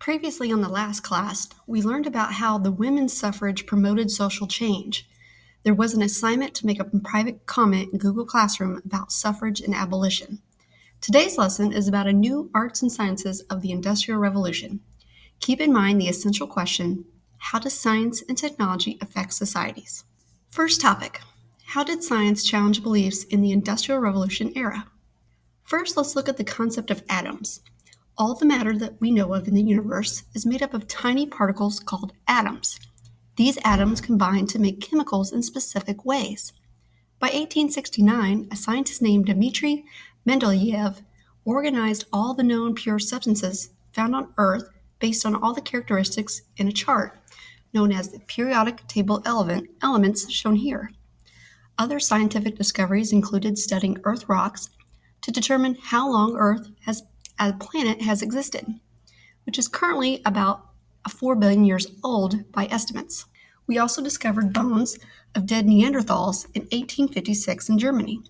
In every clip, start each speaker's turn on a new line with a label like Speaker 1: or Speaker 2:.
Speaker 1: Previously on the last class, we learned about how the women's suffrage promoted social change. There was an assignment to make a private comment in Google Classroom about suffrage and abolition. Today's lesson is about a new arts and sciences of the Industrial Revolution. Keep in mind the essential question, how does science and technology affect societies? First topic, how did science challenge beliefs in the Industrial Revolution era? First, let's look at the concept of atoms. All the matter that we know of in the universe is made up of tiny particles called atoms. These atoms combine to make chemicals in specific ways. By 1869, a scientist named Dmitry Mendeleev organized all the known pure substances found on Earth based on all the characteristics in a chart, known as the periodic table elements shown here. Other scientific discoveries included studying Earth rocks to determine how long Earth as a planet has existed, which is currently about 4 billion years old by estimates. We also discovered bones of dead Neanderthals in 1856 in Germany.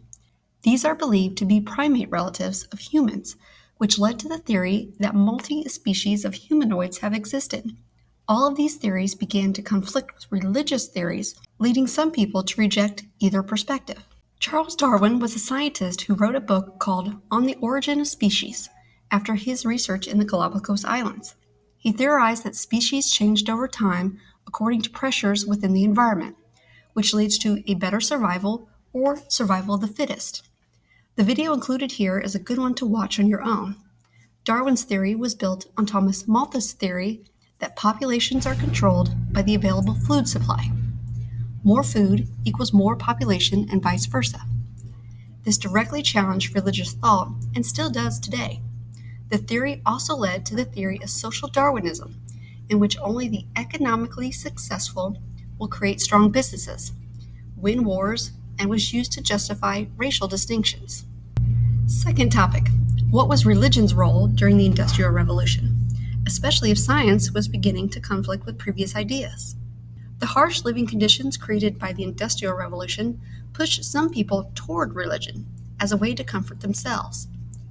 Speaker 1: These are believed to be primate relatives of humans, which led to the theory that multi-species of humanoids have existed. All of these theories began to conflict with religious theories, leading some people to reject either perspective. Charles Darwin was a scientist who wrote a book called On the Origin of Species, after his research in the Galapagos Islands. He theorized that species changed over time according to pressures within the environment, which leads to a better survival or survival of the fittest. The video included here is a good one to watch on your own. Darwin's theory was built on Thomas Malthus' theory that populations are controlled by the available food supply. More food equals more population and vice versa. This directly challenged religious thought and still does today. The theory also led to the theory of social Darwinism, in which only the economically successful will create strong businesses, win wars, and was used to justify racial distinctions. Second topic, what was religion's role during the Industrial Revolution, especially if science was beginning to conflict with previous ideas? The harsh living conditions created by the Industrial Revolution pushed some people toward religion as a way to comfort themselves.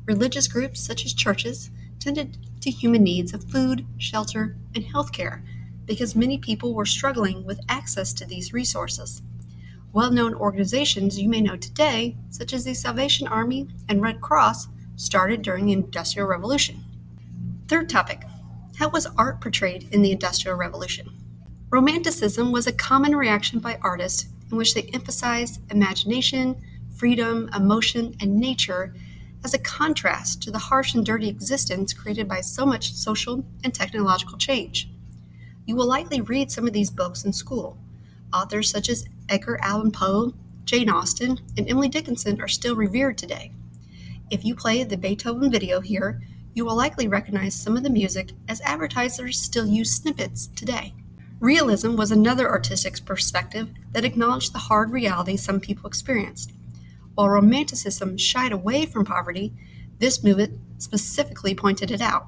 Speaker 1: Religious groups such as churches tended to human needs of food, shelter, and health care because many people were struggling with access to these resources. Well-known organizations you may know today, such as the Salvation Army and Red Cross, started during the Industrial Revolution. Third topic, how was art portrayed in the Industrial Revolution? Romanticism was a common reaction by artists in which they emphasized imagination, freedom, emotion, and nature as a contrast to the harsh and dirty existence created by so much social and technological change. You will likely read some of these books in school. Authors such as Edgar Allan Poe, Jane Austen, and Emily Dickinson are still revered today. If you play the Beethoven video here, you will likely recognize some of the music as advertisers still use snippets today. Realism was another artistic perspective that acknowledged the hard reality some people experienced. While Romanticism shied away from poverty, this movement specifically pointed it out.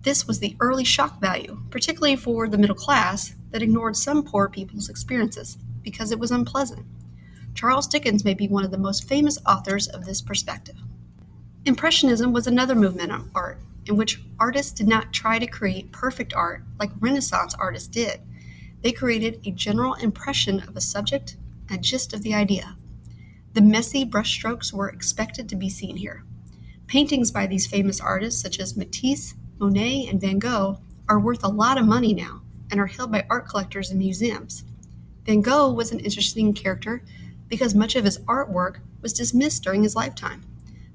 Speaker 1: This was the early shock value, particularly for the middle class, that ignored some poor people's experiences because it was unpleasant. Charles Dickens may be one of the most famous authors of this perspective. Impressionism was another movement of art in which artists did not try to create perfect art like Renaissance artists did. They created a general impression of a subject, a gist of the idea. The messy brushstrokes were expected to be seen here. Paintings by these famous artists such as Matisse, Monet, and Van Gogh are worth a lot of money now and are held by art collectors and museums. Van Gogh was an interesting character because much of his artwork was dismissed during his lifetime,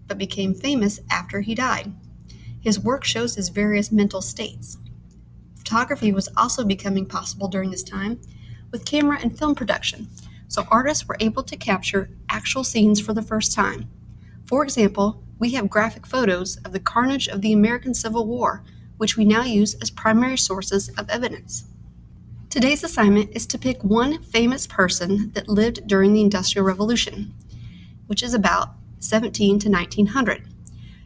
Speaker 1: but became famous after he died. His work shows his various mental states. Photography was also becoming possible during this time with camera and film production, so artists were able to capture actual scenes for the first time. For example, we have graphic photos of the carnage of the American Civil War, which we now use as primary sources of evidence. Today's assignment is to pick one famous person that lived during the Industrial Revolution, which is about 17 to 1900.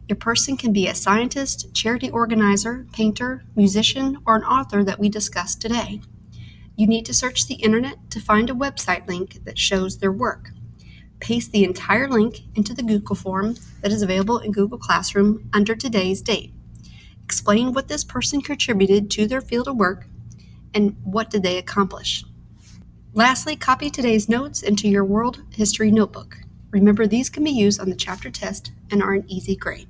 Speaker 1: Your person can be a scientist, charity organizer, painter, musician, or an author that we discussed today. You need to search the internet to find a website link that shows their work. Paste the entire link into the Google form that is available in Google Classroom under today's date. Explain what this person contributed to their field of work and what did they accomplish. Lastly, copy today's notes into your world history notebook. Remember, these can be used on the chapter test and are an easy grade.